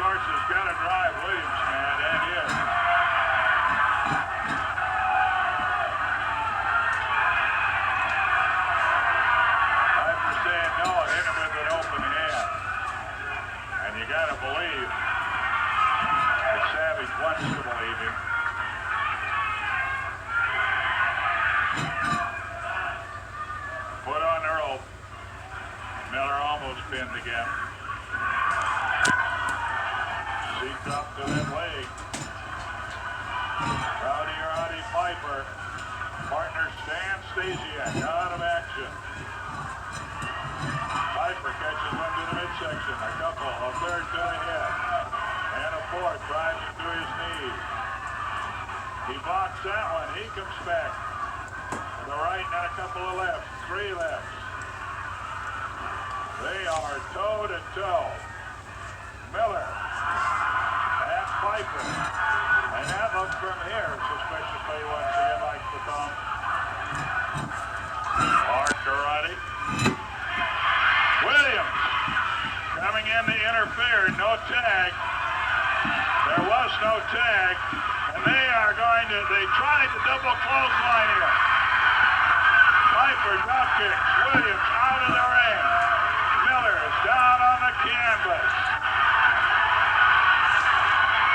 course, has got to drive Williams, man, and him. Piper saying no, hit him with an open hand. And you got to believe that Savage wants to believe him. Put on the rope. Miller almost pinned again. Seeks up to that leg. Roddy Piper. Partner Stan Stasiak out of action. Piper catches one to the midsection. A couple, a third to the head. And a fourth drives him to his knee. He blocks that one. He comes back. To the right and a couple of lefts. Three lefts. They are toe to toe. Miller and Piper. And that look from here suspiciously once again likes the thumb. Hard karate. Williams coming in to interfere. No tag. There was no tag. And they tried to double clothesline here. Piper drop kicks. Williams out of the ring. Miller is down on the canvas.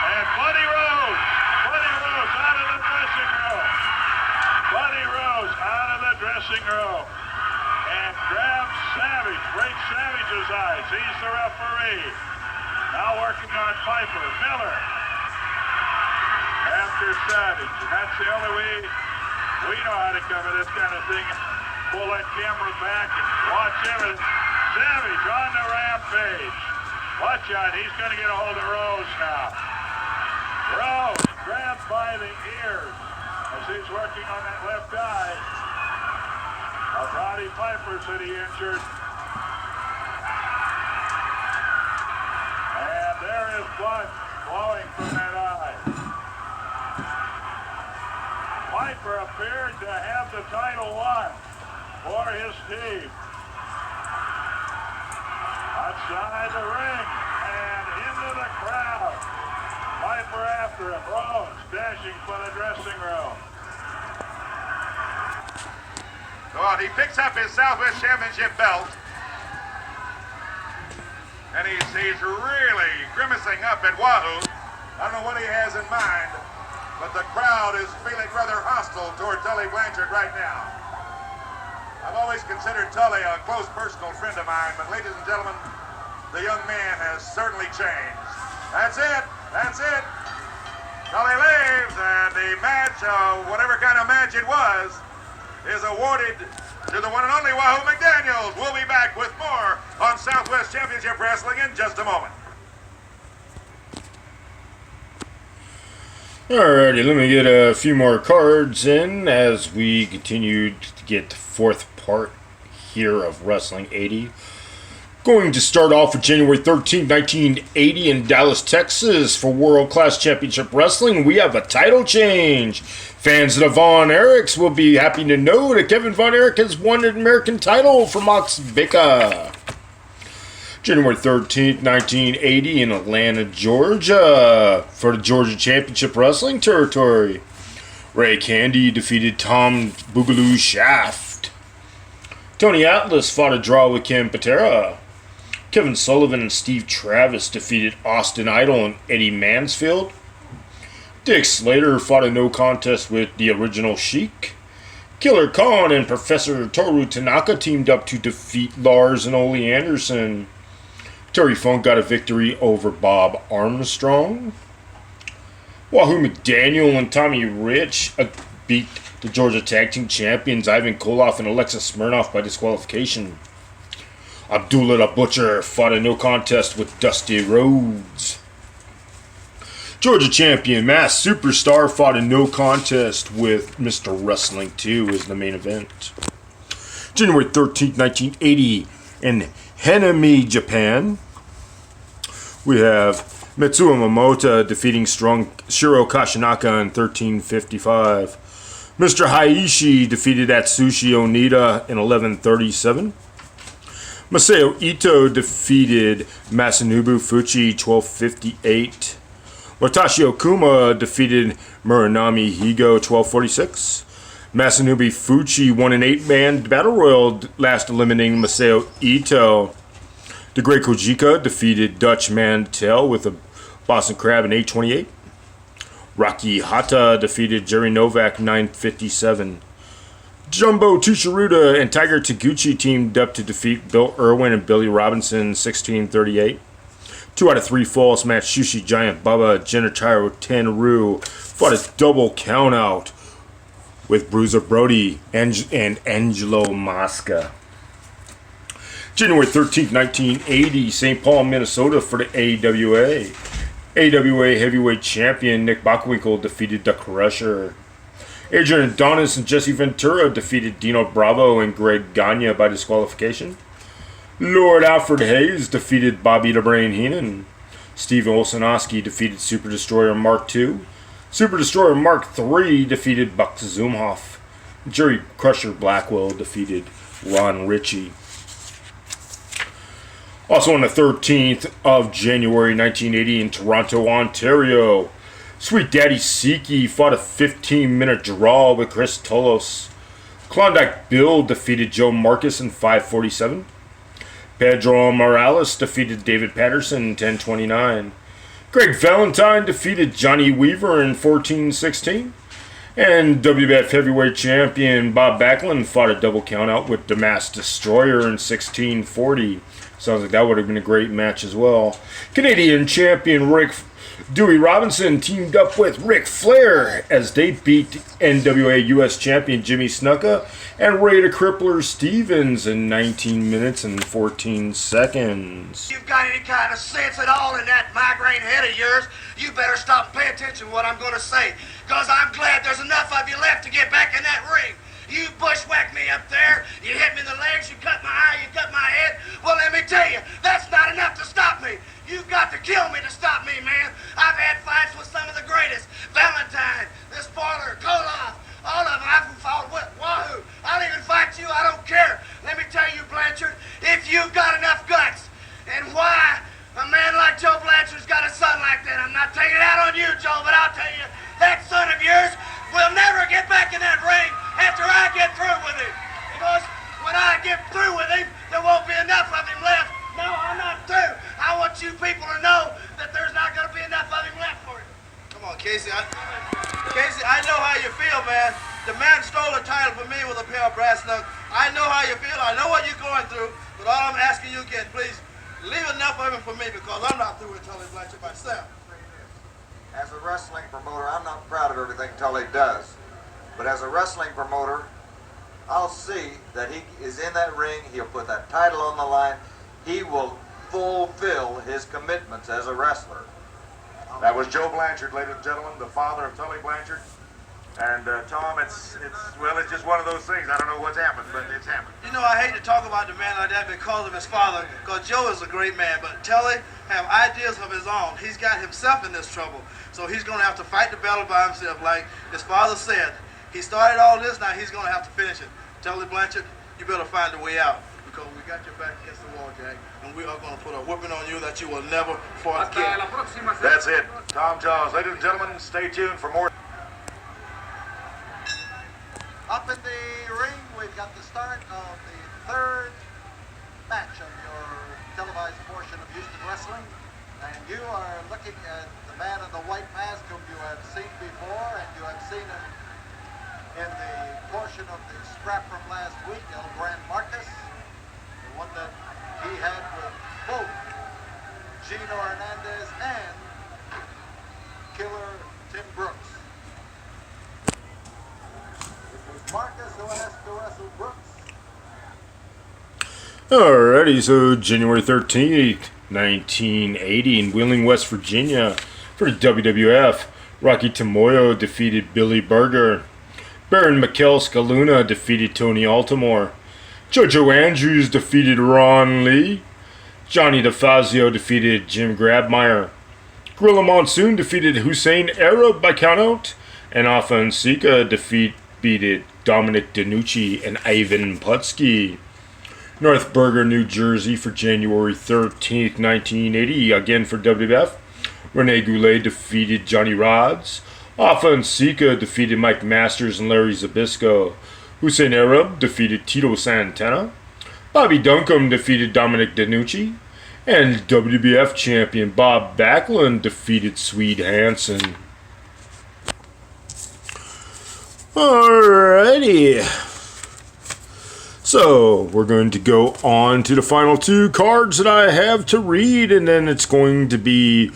And Buddy Rose out of the dressing room. Buddy Rose out of the dressing room. And grabs Savage, breaks Savage's eyes. He's the referee. Now working on Piper. Miller after Savage. And that's the only way we know how to cover this kind of thing. Pull that camera back and watch everything. Savage on the rampage. Watch out, he's going to get a hold of Rose now. Rose grabbed by the ears as he's working on that left eye of Roddy Piper that he injured. And there is blood flowing from that eye. Piper appeared to have the title won for his team. Outside the ring and into the crowd. Piper after him. Rose dashing for the dressing room. Well, he picks up his Southwest Championship belt. And he's really grimacing up at Wahoo. I don't know what he has in mind, but the crowd is feeling rather hostile toward Tully Blanchard right now. I've always considered Tully a close personal friend of mine, but ladies and gentlemen, the young man has certainly changed. That's it. That's it. Tully leaves, and the match, whatever kind of match it was, is awarded to the one and only Wahoo McDaniels. We'll be back with more on Southwest Championship Wrestling in just a moment. Alrighty, let me get a few more cards in as we continue to get the fourth part here of Wrestling 80. Going to start off with January 13, 1980 in Dallas, Texas for World Class Championship Wrestling. We have a title change. Fans of the Von Erichs will be happy to know that Kevin Von Erich has won an American title from Max Bicka. January 13th, 1980 in Atlanta, Georgia for the Georgia Championship Wrestling territory. Ray Candy defeated Tom Boogaloo Shaft. Tony Atlas fought a draw with Ken Patera. Kevin Sullivan and Steve Travis defeated Austin Idol and Eddie Mansfield. Dick Slater fought a no contest with the original Sheik. Killer Khan and Professor Toru Tanaka teamed up to defeat Lars and Ole Anderson. Terry Funk got a victory over Bob Armstrong. Wahoo McDaniel and Tommy Rich beat the Georgia Tag Team Champions Ivan Koloff and Alexis Smirnoff by disqualification. Abdullah the Butcher fought a no contest with Dusty Rhodes. Georgia Champion Mass Superstar fought a no contest with Mr. Wrestling 2 as the main event. January 13th, 1980 in Hanami, Japan. We have Mitsuo Momota defeating strong Shiro Kashinaka in 1355. Mr. Haishi defeated Atsushi Onita in 1137. Masayo Ito defeated Masanobu Fuchi 12:58. Watashi Okuma defeated Muranami Higo 12:46. Masanobu Fuchi won an 8-man battle royal, last eliminating Masayo Ito. The Great Kojika defeated Dutch Mantel with a Boston Crab in 8:28. Rocky Hata defeated Jerry Novak 9:57. Jumbo Tsuchiruta and Tiger Taguchi teamed up to defeat Bill Irwin and Billy Robinson 16:38. 2 out of 3 falls match. Sushi Giant Baba Genichiro Tenryu fought a double countout with Bruiser Brody and Angelo Mosca. January 13th, 1980, St. Paul, Minnesota for the AWA. AWA heavyweight champion Nick Bockwinkel defeated The Crusher. Adrian Adonis and Jesse Ventura defeated Dino Bravo and Greg Gagne by disqualification. Lord Alfred Hayes defeated Bobby the Brain Heenan. Steven Olsonowski defeated Super Destroyer Mark II. Super Destroyer Mark III defeated Buck Zumhoff. Jerry Crusher Blackwell defeated Ron Ritchie. Also on the 13th of January 1980 in Toronto, Ontario, Sweet Daddy Siki fought a 15-minute draw with Chris Tolos. Klondike Bill defeated Joe Marcus in 5:47. Pedro Morales defeated David Patterson in 10:29. Greg Valentine defeated Johnny Weaver in 14:16. And WBF heavyweight champion Bob Backlund fought a double countout with Damas Destroyer in 16:40. Sounds like that would have been a great match as well. Canadian champion Dewey Robinson teamed up with Ric Flair as they beat NWA US champion Jimmy Snuka and Ray the Crippler Stevens in 19 minutes and 14 seconds. If you've got any kind of sense at all in that migraine head of yours, you better stop and pay attention to what I'm going to say, because I'm glad there's enough of you left to get back in that ring. You bushwhacked me up there, you hit me in the legs, you cut my eye, you cut my head. Well, let me tell you, that's not enough to stop me. You've got to kill me to stop me, man. I've had fights with some of the greatest. Valentine, this Spoiler, Koloff, all of them. I've fought with Wahoo. I'll even fight you, I don't care. Let me tell you, Blanchard, if you've got enough guts, and why a man like Joe Blanchard's got a son like that, I'm not taking it out on you, Joe, but I'll tell you, that son of yours will never get back in that ring after I get through with him. Because when I get through with him, there won't be enough of him left. No, I'm not through. I want you people to know that there's not going to be enough of him left for you. Come on, Casey. Casey, I know how you feel, man. The man stole the title from me with a pair of brass knuckles. I know how you feel. I know what you're going through. But all I'm asking you again, please, leave enough of him for me, because I'm not through with Tully Blanchard myself. As a wrestling promoter, I'm not proud of everything Tully does. But as a wrestling promoter, I'll see that he is in that ring. He'll put that title on the line. He will fulfill his commitments as a wrestler. That was Joe Blanchard, ladies and gentlemen, the father of Tully Blanchard. And Tom, it's just one of those things. I don't know what's happened, but it's happened. You know, I hate to talk about the man like that because of his father, because Joe is a great man, but Tully have ideas of his own. He's got himself in this trouble, so he's going to have to fight the battle by himself. Like his father said, he started all this, now he's going to have to finish it. Tully Blanchard, you better find a way out, because we got your back against the wall, Jack, and we are going to put a whipping on you that you will never forget. That's it. Tom Jaws. Ladies and gentlemen, stay tuned for more. Up in the ring, we've got the start of the third match of your televised portion of Houston Wrestling. And you are looking at the man in the white mask whom you have seen before, and you have seen him in the portion of the scrap from last week, El Gran Marcus, the one that he had with both Gino Hernandez and Killer Tim Brooks. Marcus, who has to wrestle Brooks. Alrighty, so January 13th, 1980 in Wheeling, West Virginia for the WWF. Rocky Tamoyo defeated Billy Berger. Baron Mikel Scaluna defeated Tony Altimore. Jojo Andrews defeated Ron Lee. Johnny DeFazio defeated Jim Grabmeyer. Gorilla Monsoon defeated Hussein Arab by countout. And Alpha and Sika defeated Dominic DeNucci and Ivan Putski. North Berger, New Jersey for January 13th, 1980. Again for WWF. Rene Goulet defeated Johnny Rodz. Afa and Sika defeated Mike Masters and Larry Zbyszko. Hussein Arab defeated Tito Santana. Bobby Duncombe defeated Dominic DeNucci. And WWF champion Bob Backlund defeated Swede Hansen. Alrighty. So, we're going to go on to the final two cards that I have to read, and then it's going to be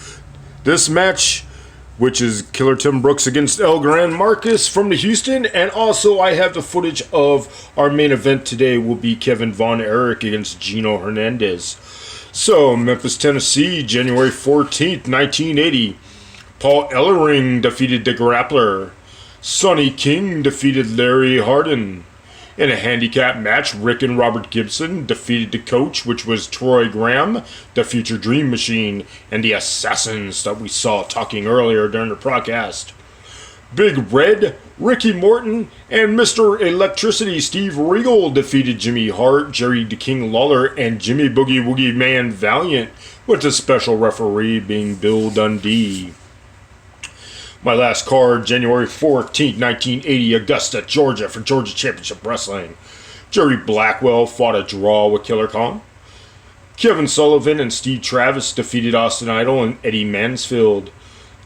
this match, which is Killer Tim Brooks against El Gran Marcus from the Houston, and also I have the footage of our main event today will be Kevin Von Erich against Gino Hernandez. So, Memphis, Tennessee, January 14th, 1980. Paul Ellering defeated The Grappler. Sonny King defeated Larry Hardin. In a handicap match, Rick and Robert Gibson defeated the coach, which was Troy Graham, the Future Dream Machine, and the Assassins that we saw talking earlier during the broadcast. Big Red, Ricky Morton, and Mr. Electricity Steve Regal defeated Jimmy Hart, Jerry the King Lawler, and Jimmy Boogie Woogie Man Valiant, with the special referee being Bill Dundee. My last card, January 14th, 1980, Augusta, Georgia, for Georgia Championship Wrestling. Jerry Blackwell fought a draw with Killer Khan. Kevin Sullivan and Steve Travis defeated Austin Idol and Eddie Mansfield.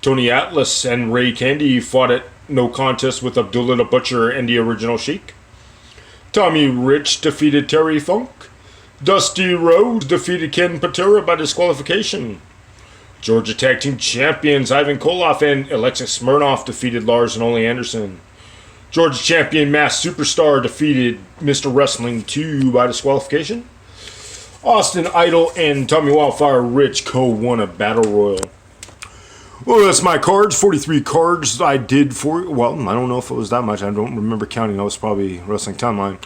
Tony Atlas and Ray Candy fought at no contest with Abdullah the Butcher and the Original Sheik. Tommy Rich defeated Terry Funk. Dusty Rhodes defeated Ken Patera by disqualification. Georgia Tag Team Champions Ivan Koloff and Alexis Smirnoff defeated Lars and Ole Anderson. Georgia Champion Mass Superstar defeated Mr. Wrestling 2 by disqualification. Austin Idol and Tommy Wildfire Rich co-won a Battle Royal. Well, that's my cards. 43 cards I did for... Well, I don't know if it was that much. I don't remember counting. That was probably Wrestling Timeline.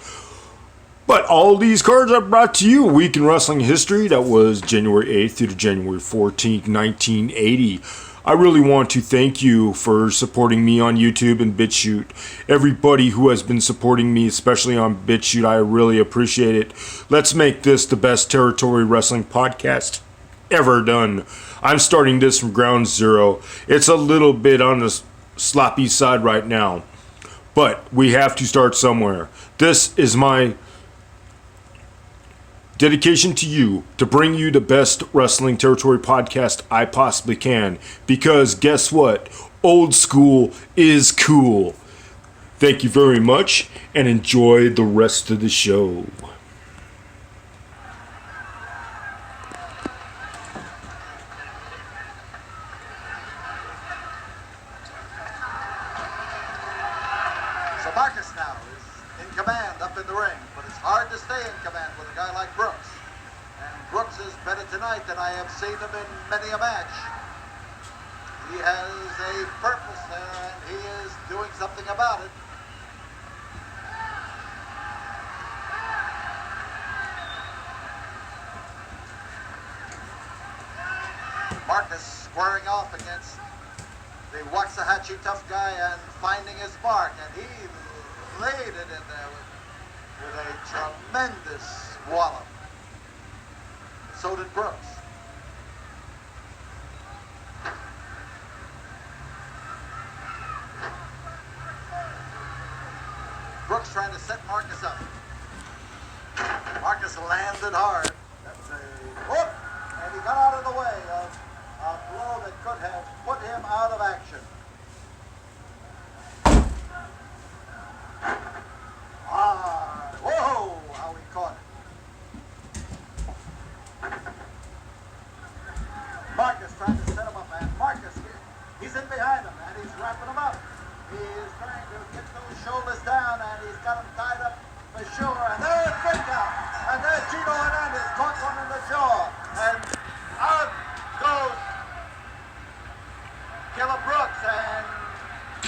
But all these cards are brought to you Week in Wrestling History. That was January 8th through to January 14th, 1980. I really want to thank you for supporting me on YouTube and BitChute. Everybody who has been supporting me, especially on BitChute, I really appreciate it. Let's make this the best Territory Wrestling podcast ever done. I'm starting this from ground zero. It's a little bit on the sloppy side right now, but we have to start somewhere. This is my dedication to you to bring you the best Wrestling Territory podcast I possibly can. Because guess what? Old school is cool. Thank you very much and enjoy the rest of the show. So Marcus now is in command up in the ring, but it's hard to stay in command with a guy like Brooks. And Brooks is better tonight than I have seen him in many a match. He has a purpose there, and he is doing something about it. Marcus squaring off against the Waxahachie tough guy and finding his mark, and he laid it in there with a tremendous wallop. So did Brooks. Brooks trying to set Marcus up. Marcus landed hard. That's a whoop, and he got out of the way of a blow that could have put him out of action. Whoa, how he caught it. Marcus trying to set him up, and Marcus, he's in behind him, and he's wrapping him up. He is trying to get those shoulders down, and he's got him tied up for sure, and there's breakdown, and there's Gino Hernandez caught one in the jaw, and out goes Killer Brooks, and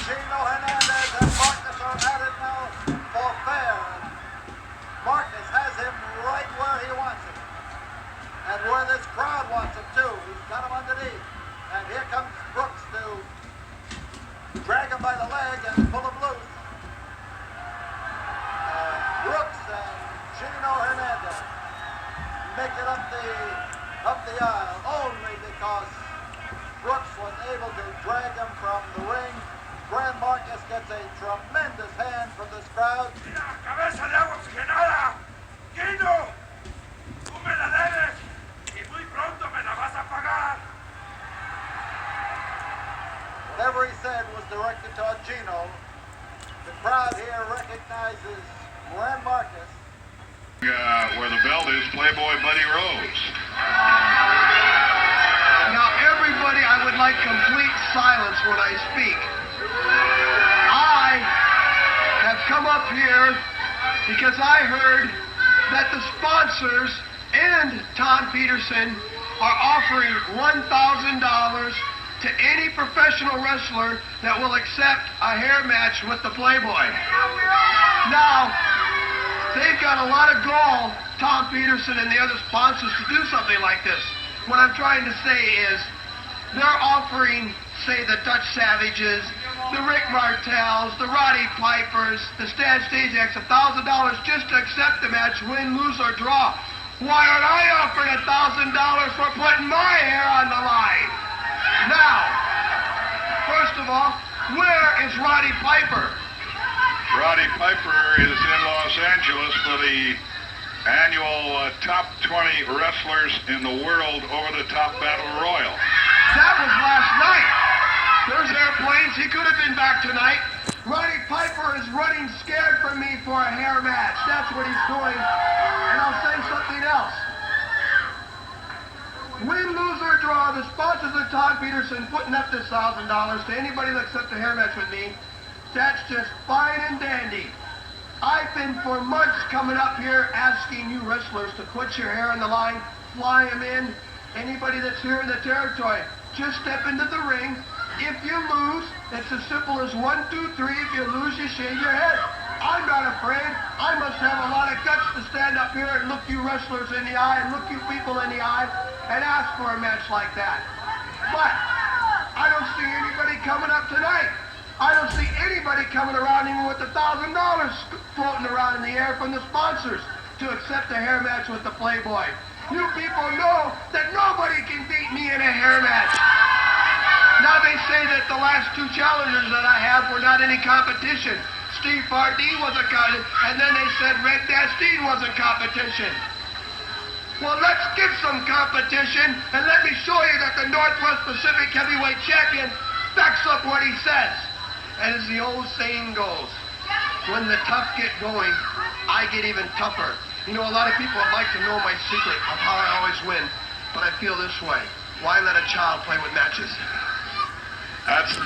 Gino Hernandez and Marcus are at it now for fair. Marcus has him right where he wants him, and where this crowd wants him too. He's got him underneath, and here comes Brooks to drag him by the leg and pull him loose. Brooks and Gino Hernandez make it up the aisle only because Brooks was able to drag him from the ring. Gran Marcus gets a tremendous hand from this crowd. Cabeza de agua oxigenada. Gino, tú me la debes y muy pronto me la vas a pagar. Whatever he said was directed toward Gino. The crowd here recognizes Gran Marcus. Where the belt is, Playboy Buddy Rose. Now, everybody, I would like complete silence when I speak. I have come up here because I heard that the sponsors and Tom Peterson are offering $1,000 to any professional wrestler that will accept a hair match with the Playboy. Now, they've got a lot of gall, Tom Peterson and the other sponsors, to do something like this. What I'm trying to say is, they're offering, say, the Dutch Savages, the Rick Martells, the Roddy Pipers, the Stan Stasiaks, $1,000 just to accept the match, win, lose, or draw. Why aren't I offering $1,000 for putting my hair on the line? Now, first of all, where is Roddy Piper? Roddy Piper is in Los Angeles for the annual top 20 wrestlers in the world over the top battle royal. That was last night. There's airplanes. He could have been back tonight. Roddy Piper is running scared from me for a hair match. That's what he's doing. And I'll say something else. Win, lose, or draw, the sponsors of Todd Peterson putting up this $1,000 to anybody that accepts a hair match with me. That's just fine and dandy. I've been for months coming up here asking you wrestlers to put your hair on the line, fly them in. Anybody that's here in the territory, just step into the ring. If you lose, it's as simple as 1, 2, 3. If you lose, you shave your head. I'm not afraid. I must have a lot of guts to stand up here and look you wrestlers in the eye and look you people in the eye and ask for a match like that. But I don't see anybody coming up tonight. I don't see anybody coming around even with $1,000 floating around in the air from the sponsors to accept a hair match with the Playboy. You people know that nobody can beat me in a hair match. Now they say that the last 2 challengers that I have were not any competition. Steve Fardee was a competition, and then they said Red Bastien was a competition. Well, let's get some competition, and let me show you that the Northwest Pacific Heavyweight Champion backs up what he says. And as the old saying goes, when the tough get going, I get even tougher. You know, a lot of people would like to know my secret of how I always win, but I feel this way. Why let a child play with matches? That's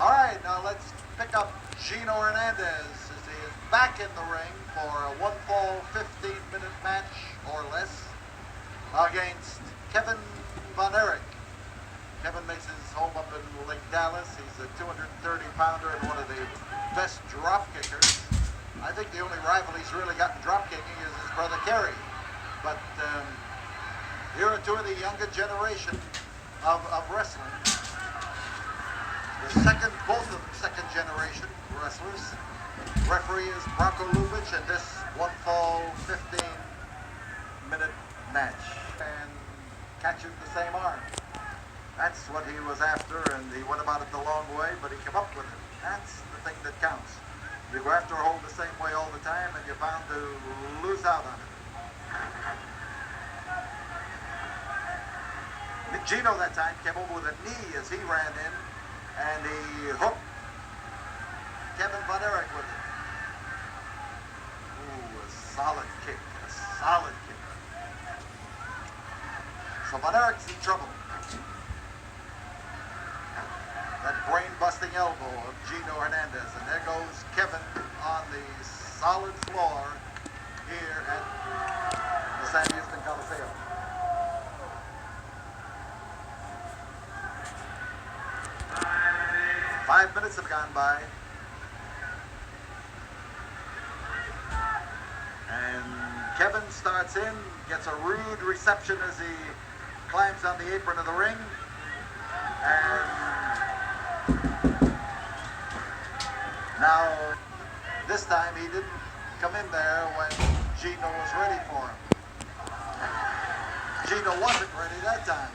All right, now let's pick up Gino Hernandez as he is back in the ring for a 1-fall, 15-minute match or less against Kevin Von Erich. Kevin makes his home up in Lake Dallas. He's a 230-pounder and one of the best drop kickers. I think the only rival he's really got in drop kicking is his brother Kerry. But here are 2 of the younger generation of wrestling. Both of them second generation wrestlers. Referee is Bronco Lubitsch in this 1-fall, 15-minute match. And catches the same arm. That's what he was after, and he went about it the long way, but he came up with it. That's the thing that counts. You go after a hold the same way all the time, and you're bound to lose out on it. Gino that time came over with a knee as he ran in, and he hooked Kevin Von Erich with it. Ooh, a solid kick, a solid kick. So Von Erich's in trouble. That brain-busting elbow of Gino Hernandez. And there goes Kevin on the solid floor here at the San Houston Coliseum. Five minutes have gone by. And Kevin starts in, gets a rude reception as he climbs on the apron of the ring. And now, this time he didn't come in there when Gino was ready for him. Gino wasn't ready that time.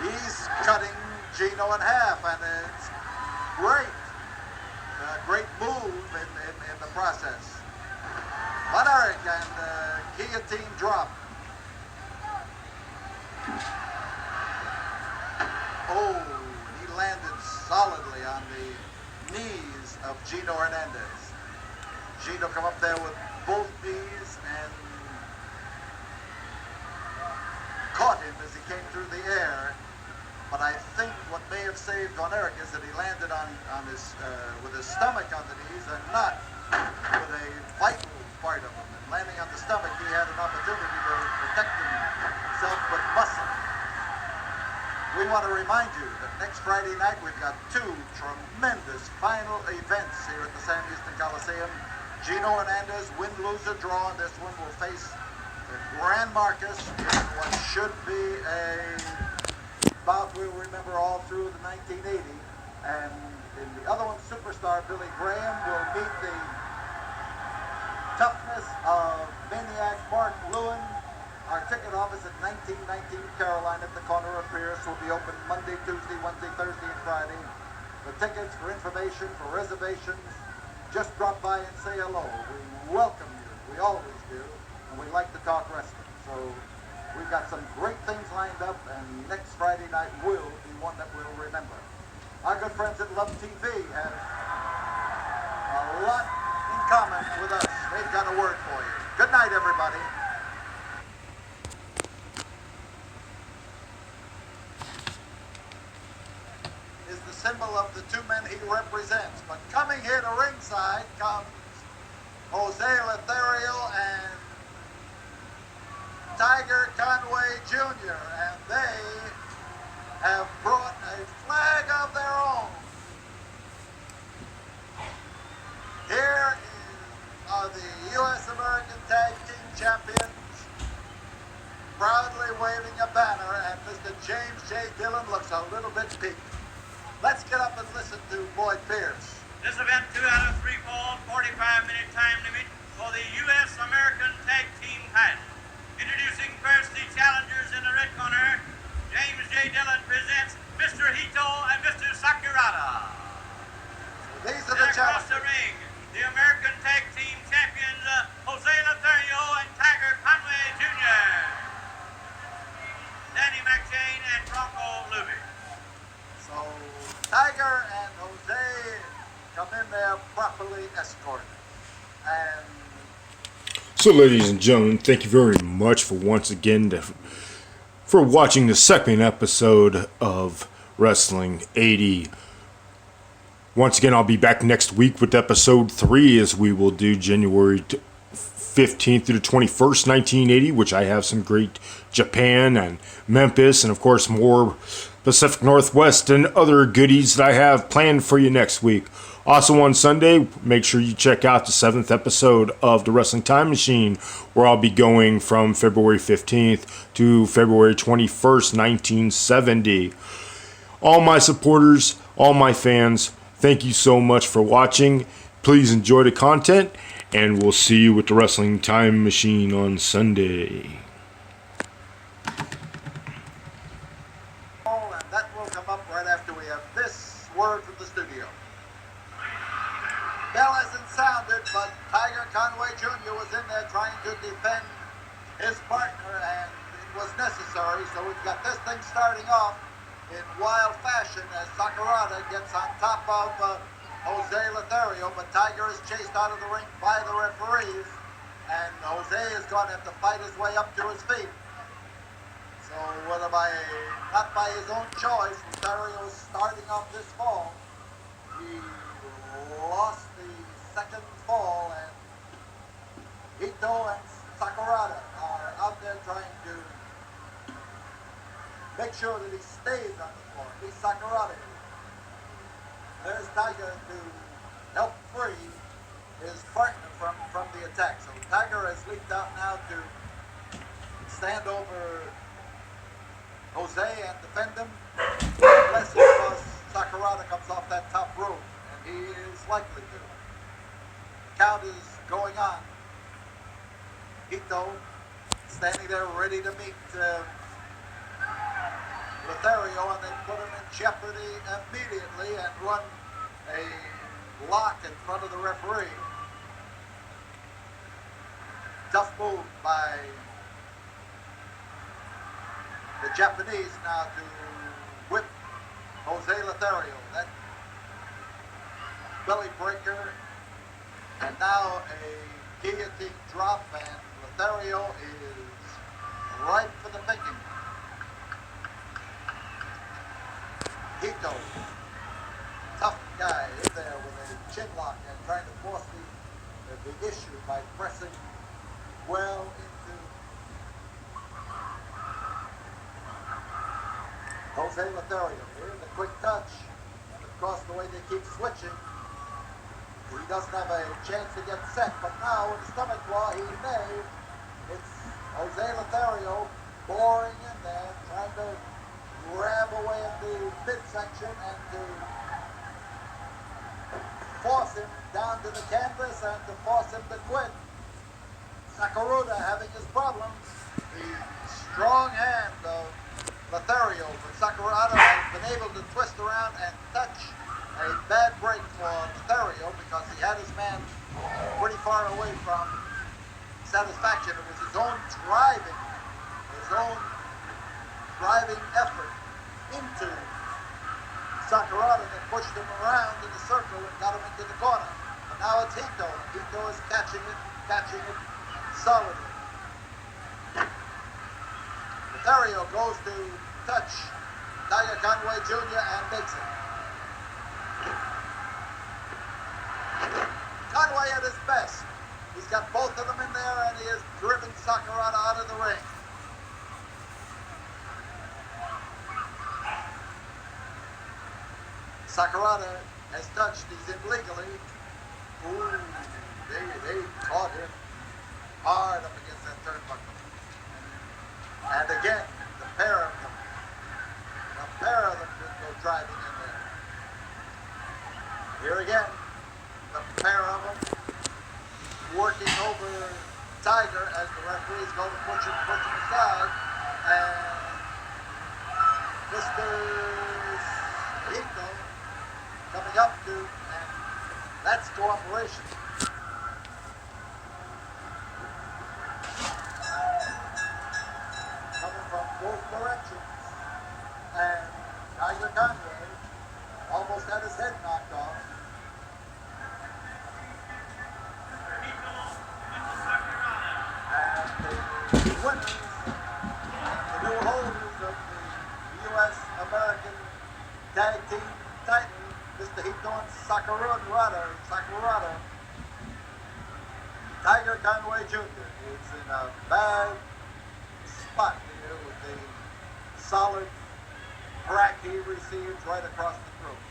He's cutting Gino in half, and it's great. A great move in the process. Von Erich and guillotine drop. Oh, he landed solidly on the knees of Gino Hernandez. Gino come up there with both knees and caught him as he came through the air. But I think what may have saved Von Erich is that he landed on his with his stomach on the knees and not with a vital part of him. And landing on the stomach, he had an opportunity to protect himself with muscle. We want to remind you that next Friday night we've got two tremendous final events here at the Sam Houston Coliseum. Gino Hernandez, win, lose, or draw, and this one will face the Grand Marcus in what should be a bout we'll remember all through the 1980. And in the other one, superstar Billy Graham will meet the toughness of maniac Mark Lewin. Our ticket office at 1919 Caroline at the corner of Pierce will be open Monday, Tuesday, Wednesday, Thursday, and Friday. The tickets, for information, for reservations, just drop by and say hello. We welcome you. We always do. And we like to talk wrestling. So we've got some great things lined up, and next Friday night will be one that we'll remember. Our good friends at Love TV have a lot in common with us. They've got a word for you. Good night, everybody. Is the symbol of the two men he represents. But coming here to ringside comes Jose Lothario and Tiger Conway Jr. And they have brought a flag of their own. Here are the U.S. American Tag Team Champions proudly waving a banner, and Mr. James J. Dillon looks a little bit peaked. Let's get up and listen to Boyd Pierce. This event, 2 out of 3 falls, 45-minute time limit for the U.S. American Tag Team title. Introducing first the challengers in the red corner. James J. Dillon presents Mr. Hito and Mr. Sakurada. These are And the across the challengers. ring, the American Tag Team Champions, Jose Lothario and Tiger Conway Jr., Danny McShane and Bronco Luby. So Tiger and Jose come in there properly escorted. And So, ladies and gentlemen, thank you very much for once again for watching the second episode of Wrestling 80. Once again, I'll be back next week with episode 3, as we will do January 15th through the 21st, 1980, which I have some great Japan and Memphis, and of course more Pacific Northwest and other goodies that I have planned for you next week. Also on Sunday, make sure you check out the 7th episode of The Wrestling Time Machine, where I'll be going from February 15th to February 21st, 1970. All my supporters, all my fans, thank you so much for watching. Please enjoy the content, and we'll see you with The Wrestling Time Machine on Sunday. and that will come up right after we have this word from the studio. Bell hasn't sounded, but Tiger Conway Jr. was in there trying to defend his partner, and it was necessary. So we've got this thing starting off in wild fashion as Sakurada gets on top of Jose Lothario, but Tiger is chased out of the ring by the referees, and Jose is going to have to fight his way up to his feet. So whether not by his own choice, Lothario starting off this fall, he lost the second fall, and Ito and Sakurada are out there trying to make sure that he stays on the floor. He's Sakurada. There's Tiger to help free his partner from the attack. So Tiger has leaped out now to stand over Jose and defend him. Unless, of course, Sakurada comes off that top rope. And he is likely to. Count is going on. Hito standing there ready to meet Lothario, and they put him in jeopardy immediately and run a lock in front of the referee. Tough move by the Japanese now to whip Jose Lothario. That belly breaker, and now a guillotine drop, and Lothario is ripe for the picking. Hito, tough guy in there with a chin lock and trying to force the issue by pressing well into Jose Lothario. Here, the quick touch, and of course the way they keep switching, he doesn't have a chance to get set, but now with the stomach claw he may. It's Jose Lothario boring in there, trying to grab away at the midsection and to force him down to the canvas and to force him to quit. Sakurada having his problems. The strong hand of Lothario, but Sakurada has been able to twist around and touch a bad break for Lothario because he had his man pretty far away from satisfaction. It was his own driving effort into Sakurada that pushed him around in the circle and got him into the corner. But now it's Hito. Hito is catching it solidly. Lothario goes to touch Tiger Conway Jr. and makes it. Conway at his best. He's got both of them in there, and he has driven Sakurada out of the ring. Sakurada has touched, he's in legally. Ooh, they caught him hard up against that turnbuckle. And again, the pair of them could go driving in there. Here again, the pair of them working over Tiger as the referees go to push him aside. And Mr. Hito coming up to, and that's cooperation. Coming from both directions. And Tiger Conway almost had his head knocked off. And the winners, the new holders of the U.S. American Tag Team title, Mr. Hito and Sakurada. Tiger Conway Jr. is in a bad spot here with the solid crack he received right across the throat.